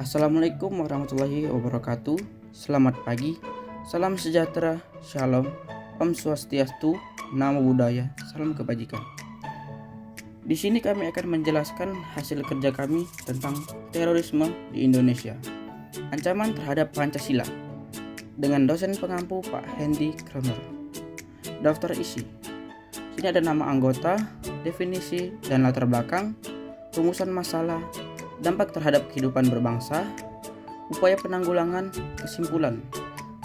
Assalamualaikum warahmatullahi wabarakatuh. Selamat pagi, salam sejahtera, shalom, Om Swastiastu, Namo Buddhaya, salam kebajikan. Di sini kami akan menjelaskan hasil kerja kami tentang terorisme di Indonesia, ancaman terhadap Pancasila, dengan dosen pengampu Pak Hendy Kramer. Daftar isi. Sini ada nama anggota, definisi dan latar belakang, rumusan masalah, dampak terhadap kehidupan berbangsa, upaya penanggulangan, kesimpulan.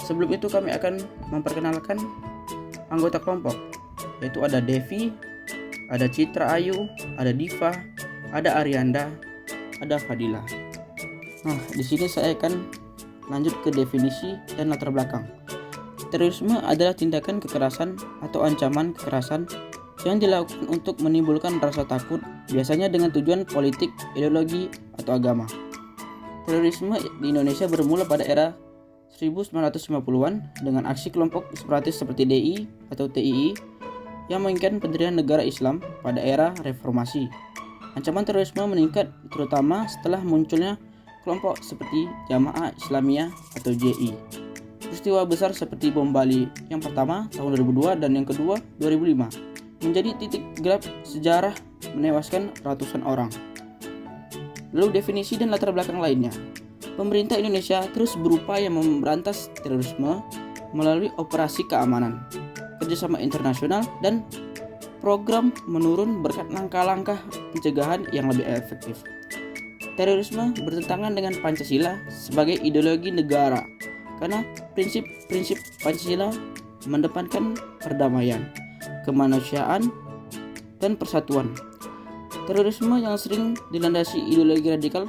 Sebelum itu kami akan memperkenalkan anggota kelompok, yaitu ada Devi, ada Citra Ayu, ada Diva, ada Arianda, ada Fadila. Nah, di sini saya akan lanjut ke definisi dan latar belakang. Terorisme adalah tindakan kekerasan atau ancaman kekerasan yang dilakukan untuk menimbulkan rasa takut, biasanya dengan tujuan politik, ideologi, atau agama. Terorisme di Indonesia bermula pada era 1950-an dengan aksi kelompok separatis seperti DI atau TII yang menginginkan pendirian negara Islam pada era reformasi. Ancaman terorisme meningkat terutama setelah munculnya kelompok seperti Jamaah Islamiyah atau JI. Peristiwa besar seperti bom Bali yang pertama tahun 2002 dan yang kedua 2005 menjadi titik gelap sejarah menewaskan ratusan orang. Lalu definisi dan latar belakang lainnya. Pemerintah Indonesia terus berupaya memberantas terorisme melalui operasi keamanan, kerjasama internasional, dan program menurun berkat langkah-langkah pencegahan yang lebih efektif. Terorisme bertentangan dengan Pancasila sebagai ideologi negara karena prinsip-prinsip Pancasila mendepankan perdamaian, kemanusiaan, dan persatuan. Terorisme yang sering dilandasi ideologi radikal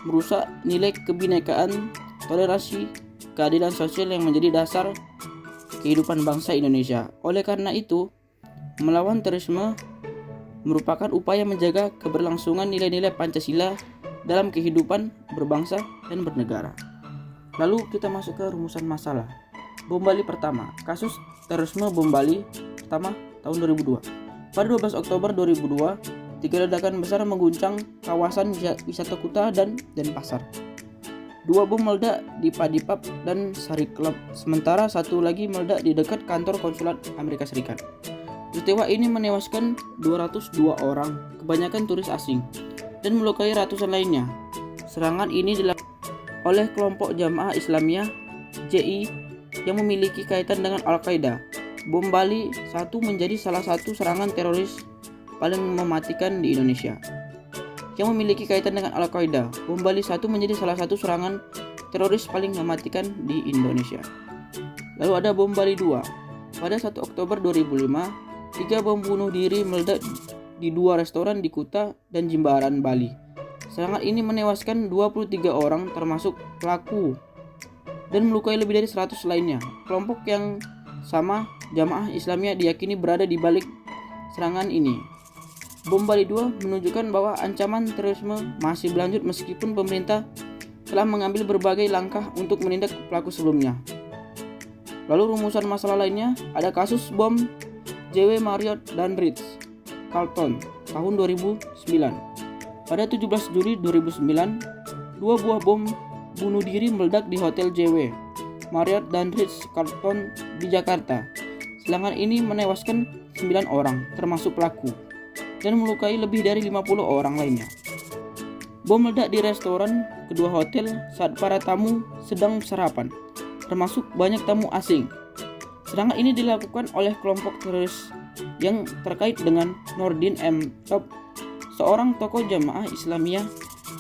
merusak nilai kebinekaan, toleransi, keadilan sosial yang menjadi dasar kehidupan bangsa Indonesia. Oleh karena itu, melawan terorisme merupakan upaya menjaga keberlangsungan nilai-nilai Pancasila dalam kehidupan berbangsa dan bernegara. Lalu kita masuk ke rumusan masalah. Bom Bali pertama, kasus terorisme bom Bali pertama tahun 2002. Pada 12 Oktober 2002, 3 ledakan besar mengguncang kawasan wisata Kuta dan Denpasar. 2 bom meledak di Padipap dan Sari Club, sementara 1 lagi meledak di dekat kantor konsulat Amerika Serikat. Peristiwa ini menewaskan 202 orang, kebanyakan turis asing, dan melukai ratusan lainnya. Serangan ini dilakukan oleh kelompok Jamaah Islamiyah JI yang memiliki kaitan dengan Al-Qaeda. Bom Bali 1 menjadi salah satu serangan teroris paling mematikan di Indonesia yang memiliki kaitan dengan Al-Qaeda. Bom Bali 1 menjadi salah satu serangan teroris paling mematikan di Indonesia. Lalu ada bom Bali 2. Pada 1 Oktober 2005, 3 bom bunuh diri meledak di 2 restoran di Kuta dan Jimbaran, Bali. Serangan ini menewaskan 23 orang termasuk pelaku dan melukai lebih dari 100 lainnya. Kelompok yang sama, Jamaah Islamiyah, diyakini berada di balik serangan ini. Bom Bali 2 menunjukkan bahwa ancaman terorisme masih berlanjut meskipun pemerintah telah mengambil berbagai langkah untuk menindak pelaku sebelumnya. Lalu rumusan masalah lainnya, ada kasus bom JW Marriott dan Ritz Carlton tahun 2009. Pada 17 Juli 2009, 2 buah bom bunuh diri meledak di Hotel JW Marriott dan Ritz Carlton di Jakarta. Serangan ini menewaskan 9 orang termasuk pelaku dan melukai lebih dari 50 orang lainnya. Bom meledak di restoran kedua hotel saat para tamu sedang sarapan, termasuk banyak tamu asing. Serangan ini dilakukan oleh kelompok teroris yang terkait dengan Nordin M. Top, seorang tokoh Jamaah Islamiyah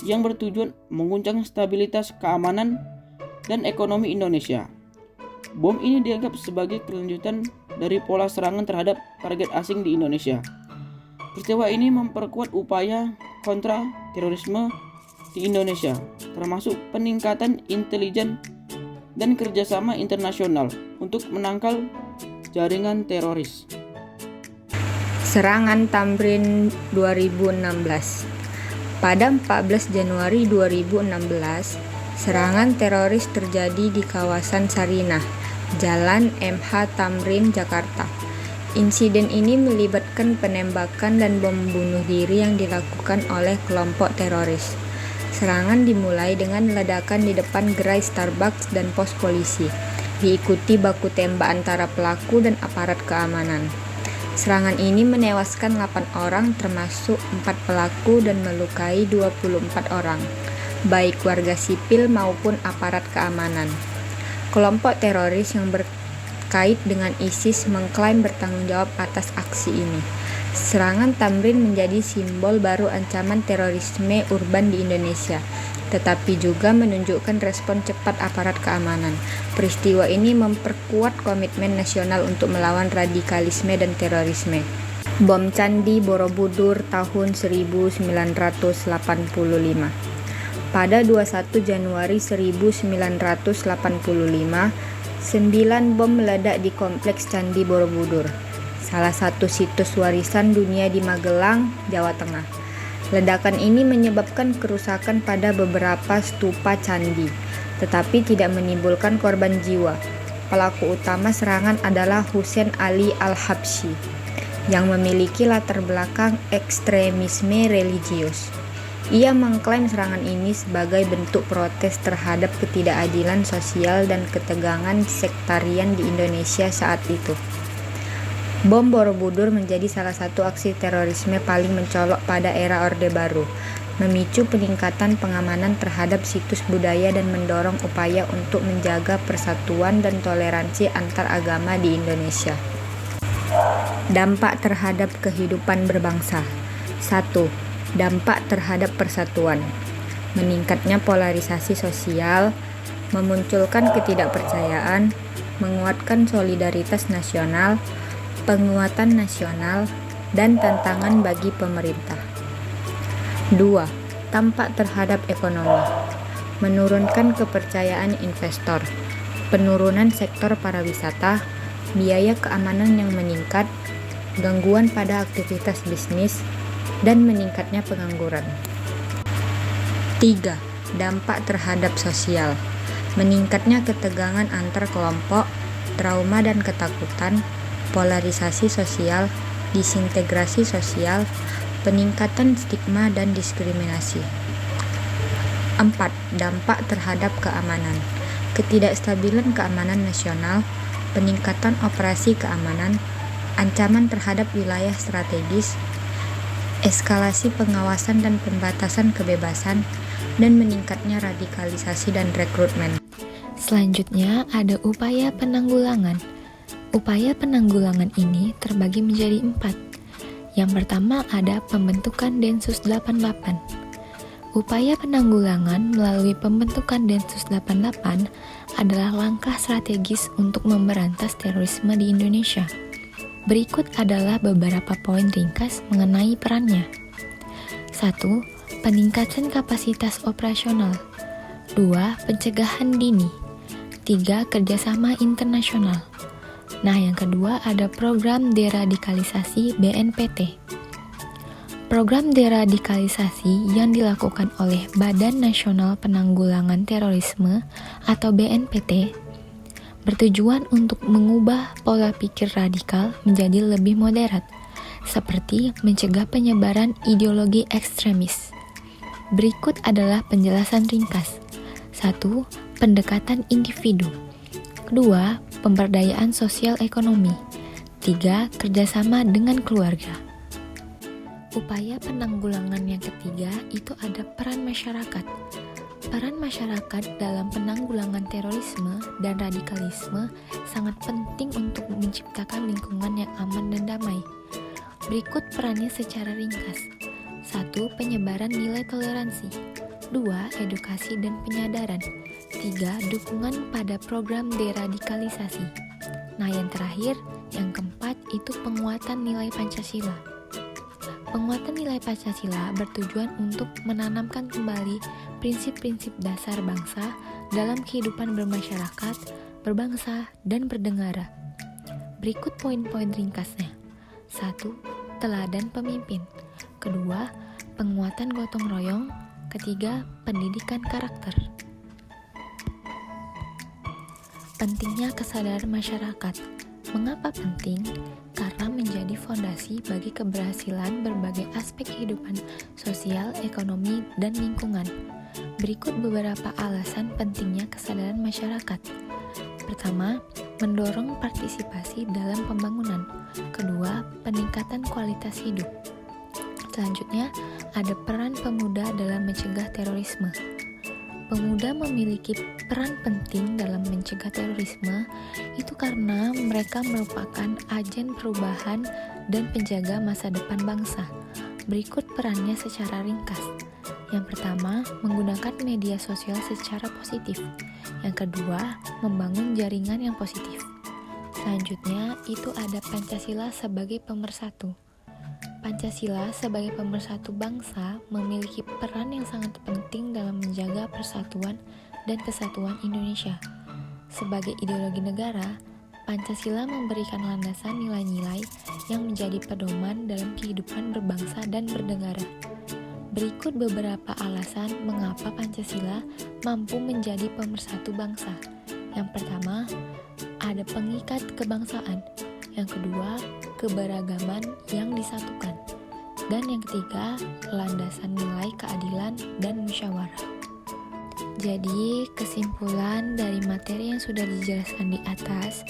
yang bertujuan mengguncang stabilitas keamanan dan ekonomi Indonesia. Bom ini dianggap sebagai kelanjutan dari pola serangan terhadap target asing di Indonesia. Peristiwa ini memperkuat upaya kontra terorisme di Indonesia, termasuk peningkatan intelijen dan kerjasama internasional untuk menangkal jaringan teroris. Serangan Tamrin 2016. Pada 14 Januari 2016, serangan teroris terjadi di kawasan Sarinah, Jalan MH Tamrin, Jakarta. Insiden ini melibatkan penembakan dan bom bunuh diri yang dilakukan oleh kelompok teroris. Serangan dimulai dengan ledakan di depan gerai Starbucks dan pos polisi, diikuti baku tembak antara pelaku dan aparat keamanan. Serangan ini menewaskan 8 orang termasuk 4 pelaku dan melukai 24 orang, baik warga sipil maupun aparat keamanan. Kelompok teroris yang berkait dengan ISIS mengklaim bertanggung jawab atas aksi ini. Serangan Tamrin menjadi simbol baru ancaman terorisme urban di Indonesia, tetapi juga menunjukkan respon cepat aparat keamanan. Peristiwa ini memperkuat komitmen nasional untuk melawan radikalisme dan terorisme. Bom Candi Borobudur tahun 1985. Pada 21 Januari 1985, 9 bom meledak di kompleks Candi Borobudur, salah satu situs warisan dunia di Magelang, Jawa Tengah. Ledakan ini menyebabkan kerusakan pada beberapa stupa candi, tetapi tidak menimbulkan korban jiwa. Pelaku utama serangan adalah Hussein Ali Al-Habsyi, yang memiliki latar belakang ekstremisme religius. Ia mengklaim serangan ini sebagai bentuk protes terhadap ketidakadilan sosial dan ketegangan sektarian di Indonesia saat itu. Bom Borobudur menjadi salah satu aksi terorisme paling mencolok pada era Orde Baru, memicu peningkatan pengamanan terhadap situs budaya dan mendorong upaya untuk menjaga persatuan dan toleransi antar agama di Indonesia. Dampak terhadap kehidupan berbangsa. 1. Dampak terhadap persatuan. Meningkatnya polarisasi sosial, memunculkan ketidakpercayaan, menguatkan solidaritas nasional, penguatan nasional, dan tantangan bagi pemerintah. 2. Dampak terhadap ekonomi. Menurunkan kepercayaan investor, penurunan sektor pariwisata, biaya keamanan yang meningkat, gangguan pada aktivitas bisnis, dan meningkatnya pengangguran. 3. Dampak terhadap sosial. Meningkatnya ketegangan antar kelompok, trauma dan ketakutan, polarisasi sosial, disintegrasi sosial, peningkatan stigma dan diskriminasi. 4. Dampak terhadap keamanan. Ketidakstabilan keamanan nasional, peningkatan operasi keamanan, ancaman terhadap wilayah strategis, eskalasi pengawasan dan pembatasan kebebasan, dan meningkatnya radikalisasi dan rekrutmen. Selanjutnya ada upaya penanggulangan. Upaya penanggulangan ini terbagi menjadi 4. Yang pertama ada pembentukan Densus 88. Upaya penanggulangan melalui pembentukan Densus 88 adalah langkah strategis untuk memberantas terorisme di Indonesia. Berikut adalah beberapa poin ringkas mengenai perannya. 1. Peningkatan kapasitas operasional. 2. Pencegahan dini. 3. Kerjasama internasional. Nah, yang kedua ada program deradikalisasi BNPT. Program deradikalisasi yang dilakukan oleh Badan Nasional Penanggulangan Terorisme atau BNPT bertujuan untuk mengubah pola pikir radikal menjadi lebih moderat, seperti mencegah penyebaran ideologi ekstremis. Berikut adalah penjelasan ringkas. 1. Pendekatan individu. 2. Pemberdayaan sosial ekonomi. 3. Kerjasama dengan keluarga. Upaya penanggulangan yang ketiga itu ada peran masyarakat. Peran masyarakat dalam penanggulangan terorisme dan radikalisme sangat penting untuk menciptakan lingkungan yang aman dan damai. Berikut perannya secara ringkas. 1. Penyebaran nilai toleransi. 2. Edukasi dan penyadaran. 3. Dukungan pada program deradikalisasi. Nah, yang terakhir, yang keempat itu penguatan nilai Pancasila. Penguatan nilai Pancasila bertujuan untuk menanamkan kembali prinsip-prinsip dasar bangsa dalam kehidupan bermasyarakat, berbangsa, dan bernegara. Berikut poin-poin ringkasnya. 1. Teladan pemimpin. 2. Penguatan gotong royong. 3. Pendidikan karakter. Pentingnya kesadaran masyarakat. Mengapa penting? Karena menjadi fondasi bagi keberhasilan berbagai aspek kehidupan sosial, ekonomi, dan lingkungan. Berikut beberapa alasan pentingnya kesadaran masyarakat. Pertama, mendorong partisipasi dalam pembangunan. Kedua, peningkatan kualitas hidup. Selanjutnya, ada peran pemuda dalam mencegah terorisme. Pemuda memiliki peran penting dalam mencegah terorisme itu karena mereka merupakan agen perubahan dan penjaga masa depan bangsa. Berikut perannya secara ringkas. Yang pertama, menggunakan media sosial secara positif. Yang kedua, membangun jaringan yang positif. Selanjutnya, itu ada Pancasila sebagai pemersatu. Pancasila sebagai pemersatu bangsa memiliki peran yang sangat penting dalam menjaga persatuan dan kesatuan Indonesia. Sebagai ideologi negara, Pancasila memberikan landasan nilai-nilai yang menjadi pedoman dalam kehidupan berbangsa dan bernegara. Berikut beberapa alasan mengapa Pancasila mampu menjadi pemersatu bangsa. Yang pertama, ada pengikat kebangsaan. Yang kedua, keberagaman yang disatukan. Dan yang ketiga, landasan nilai keadilan dan musyawarah. Jadi, kesimpulan dari materi yang sudah dijelaskan di atas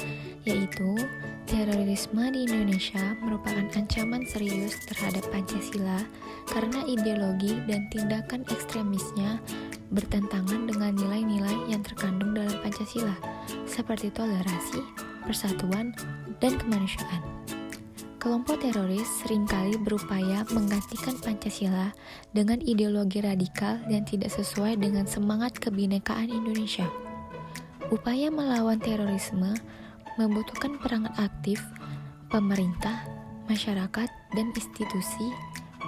yaitu terorisme di Indonesia merupakan ancaman serius terhadap Pancasila karena ideologi dan tindakan ekstremisnya bertentangan dengan nilai-nilai yang terkandung dalam Pancasila seperti toleransi, persatuan, dan kemanusiaan. Kelompok teroris seringkali berupaya menggantikan Pancasila dengan ideologi radikal yang tidak sesuai dengan semangat kebinekaan Indonesia. Upaya melawan terorisme membutuhkan peran aktif pemerintah, masyarakat, dan institusi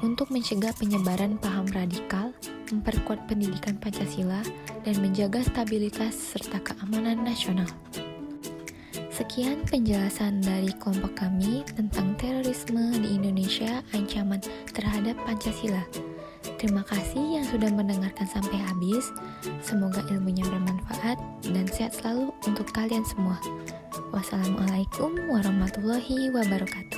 untuk mencegah penyebaran paham radikal, memperkuat pendidikan Pancasila, dan menjaga stabilitas serta keamanan nasional. Sekian penjelasan dari kelompok kami tentang terorisme di Indonesia, ancaman terhadap Pancasila. Terima kasih yang sudah mendengarkan sampai habis. Semoga ilmunya bermanfaat dan sehat selalu untuk kalian semua. Wassalamualaikum warahmatullahi wabarakatuh.